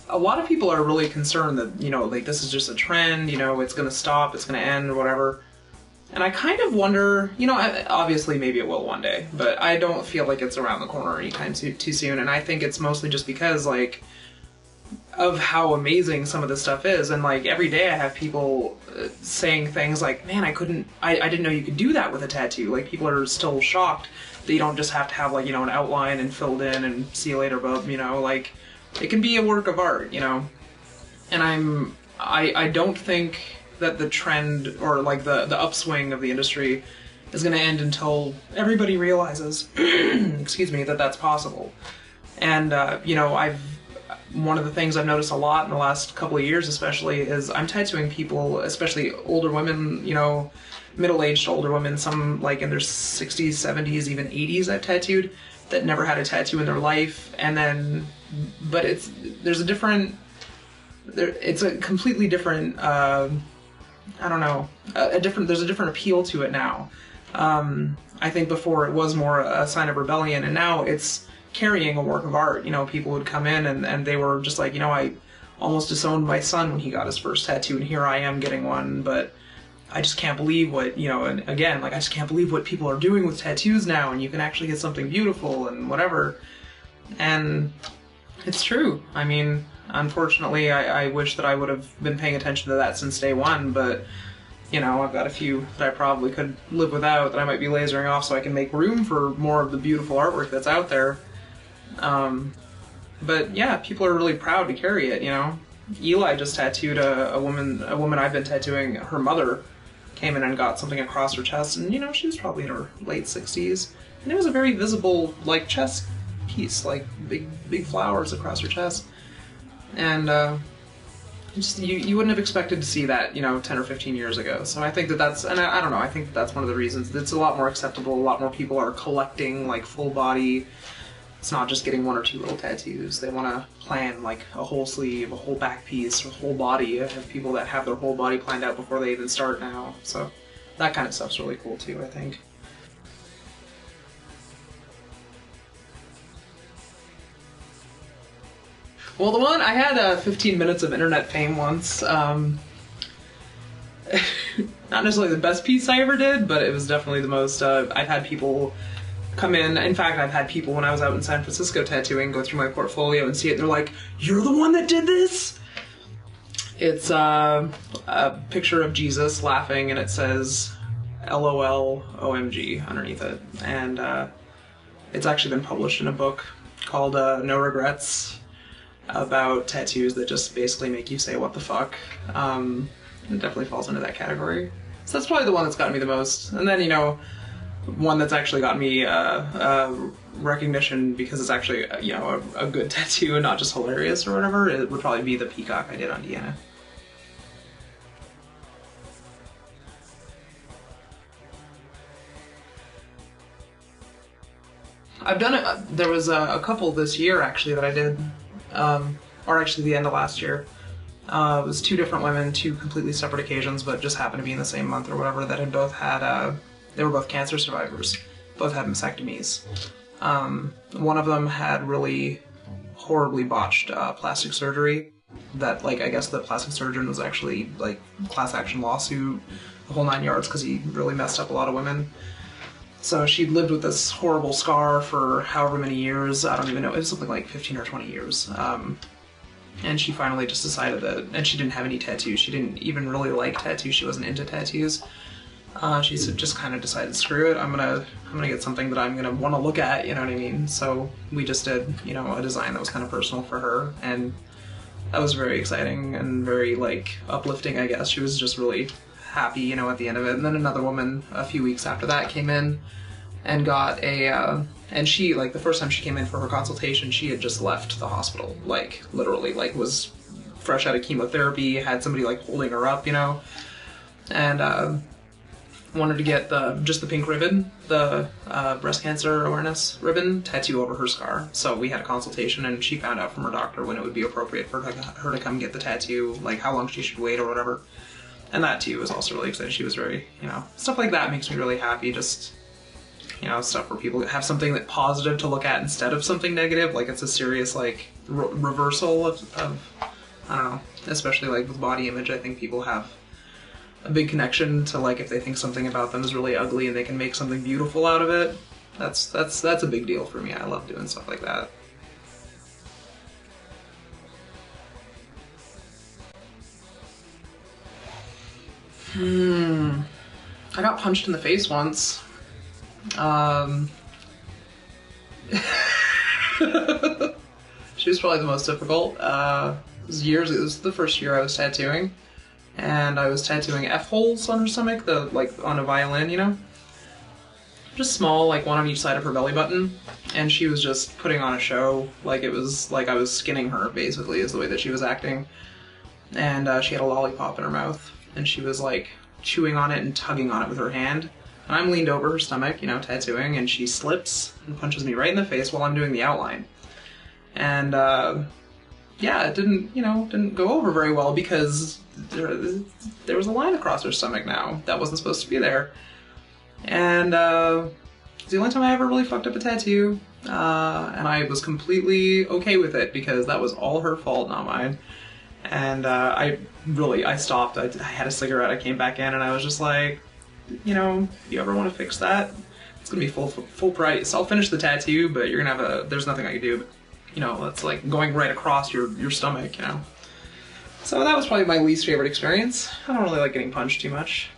a lot of people are really concerned that, you know, like this is just a trend, you know, it's going to stop, it's going to end or whatever. And I kind of wonder, you know, obviously maybe it will one day, but I don't feel like it's around the corner anytime too soon. And I think it's mostly just because, like, of how amazing some of this stuff is. And, like, every day I have people saying things like, man, I didn't know you could do that with a tattoo. Like, people are still shocked that you don't just have to have, like, you know, an outline and filled in and see you later, bub, you know, like, it can be a work of art, you know. And I don't think that the trend or like the upswing of the industry is going to end until everybody realizes, excuse me, that that's possible. And, you know, one of the things I've noticed a lot in the last couple of years especially is I'm tattooing people, especially older women, you know, middle-aged older women, some like in their 60s, 70s, even 80s I've tattooed, that never had a tattoo in their life. And then, but it's a completely different, I don't know, there's a different appeal to it now. I think before it was more a sign of rebellion, and now it's carrying a work of art. You know, people would come in and they were just like, you know, I almost disowned my son when he got his first tattoo, and here I am getting one, but I just can't believe what, you know, and again, like, I just can't believe what people are doing with tattoos now, and you can actually get something beautiful and whatever. And it's true. I mean, unfortunately, I wish that I would have been paying attention to that since day one, but, you know, I've got a few that I probably could live without that I might be lasering off so I can make room for more of the beautiful artwork that's out there. But yeah, people are really proud to carry it, you know. Eli just tattooed a woman I've been tattooing. Her mother came in and got something across her chest, and, you know, she was probably in her late 60s, and it was a very visible, like, chest piece, like big flowers across her chest. And just you wouldn't have expected to see that, you know, 10 or 15 years ago. So I think that's, and I don't know, I think that's one of the reasons. It's a lot more acceptable. A lot more people are collecting, like, full body. It's not just getting one or two little tattoos. They want to plan, like, a whole sleeve, a whole back piece, a whole body. I have people that have their whole body planned out before they even start now. So that kind of stuff's really cool too, I think. Well, the one, I had 15 minutes of internet fame once. Not necessarily the best piece I ever did, but it was definitely the most, I've had people come in fact, I've had people when I was out in San Francisco tattooing go through my portfolio and see it, and they're like, "You're the one that did this?" It's a picture of Jesus laughing, and it says LOL OMG underneath it. And it's actually been published in a book called No Regrets, about tattoos that just basically make you say what the fuck. It definitely falls into that category. So that's probably the one that's gotten me the most. And then, you know, one that's actually gotten me recognition because it's actually, you know, a good tattoo and not just hilarious or whatever, it would probably be the peacock I did on Deanna. I've done it, there was a couple this year actually that I did, or actually the end of last year. It was two different women, two completely separate occasions, but just happened to be in the same month or whatever, that had both had, they were both cancer survivors, both had mastectomies. One of them had really horribly botched plastic surgery that, like, I guess the plastic surgeon was actually, like, class action lawsuit, the whole 9 yards, because he really messed up a lot of women. So she'd lived with this horrible scar for however many years, I don't even know, it was something like 15 or 20 years. And she finally just decided that, and she didn't have any tattoos, she didn't even really like tattoos, she wasn't into tattoos. She just kind of decided, screw it, I'm gonna get something that I'm gonna want to look at, you know what I mean? So we just did, you know, a design that was kind of personal for her, and that was very exciting and very, like, uplifting, I guess. She was just really happy, you know, at the end of it. And then another woman a few weeks after that came in and got a, and she, like, the first time she came in for her consultation, she had just left the hospital, like, literally, like, was fresh out of chemotherapy, had somebody, like, holding her up, you know, and, wanted to get just the pink ribbon, the breast cancer awareness ribbon, tattoo over her scar. So we had a consultation, and she found out from her doctor when it would be appropriate for her to come get the tattoo, like how long she should wait or whatever. And that too was also really exciting. She was very, you know, stuff like that makes me really happy. Just you know, stuff where people have something that positive to look at instead of something negative. Like it's a serious like reversal of I don't know, especially like with body image. I think people have a big connection to like if they think something about them is really ugly and they can make something beautiful out of it. That's a big deal for me. I love doing stuff like that. I got punched in the face once. She was probably the most difficult. It was the first year I was tattooing, and I was tattooing F holes on her stomach, like on a violin, you know? Just small, like one on each side of her belly button, and she was just putting on a show. Like it was like I was skinning her, basically, is the way that she was acting. And she had a lollipop in her mouth, and she was like chewing on it and tugging on it with her hand. And I'm leaned over her stomach, you know, tattooing, and she slips and punches me right in the face while I'm doing the outline. And yeah, it didn't go over very well because there was a line across her stomach now that wasn't supposed to be there. And it's the only time I ever really fucked up a tattoo, and I was completely okay with it because that was all her fault, not mine. And I stopped. I had a cigarette. I came back in, and I was just like, you know, you ever want to fix that? It's gonna be full price. I'll finish the tattoo, but you're gonna have there's nothing I can do. But, you know, it's like going right across your stomach, you know. So that was probably my least favorite experience. I don't really like getting punched too much.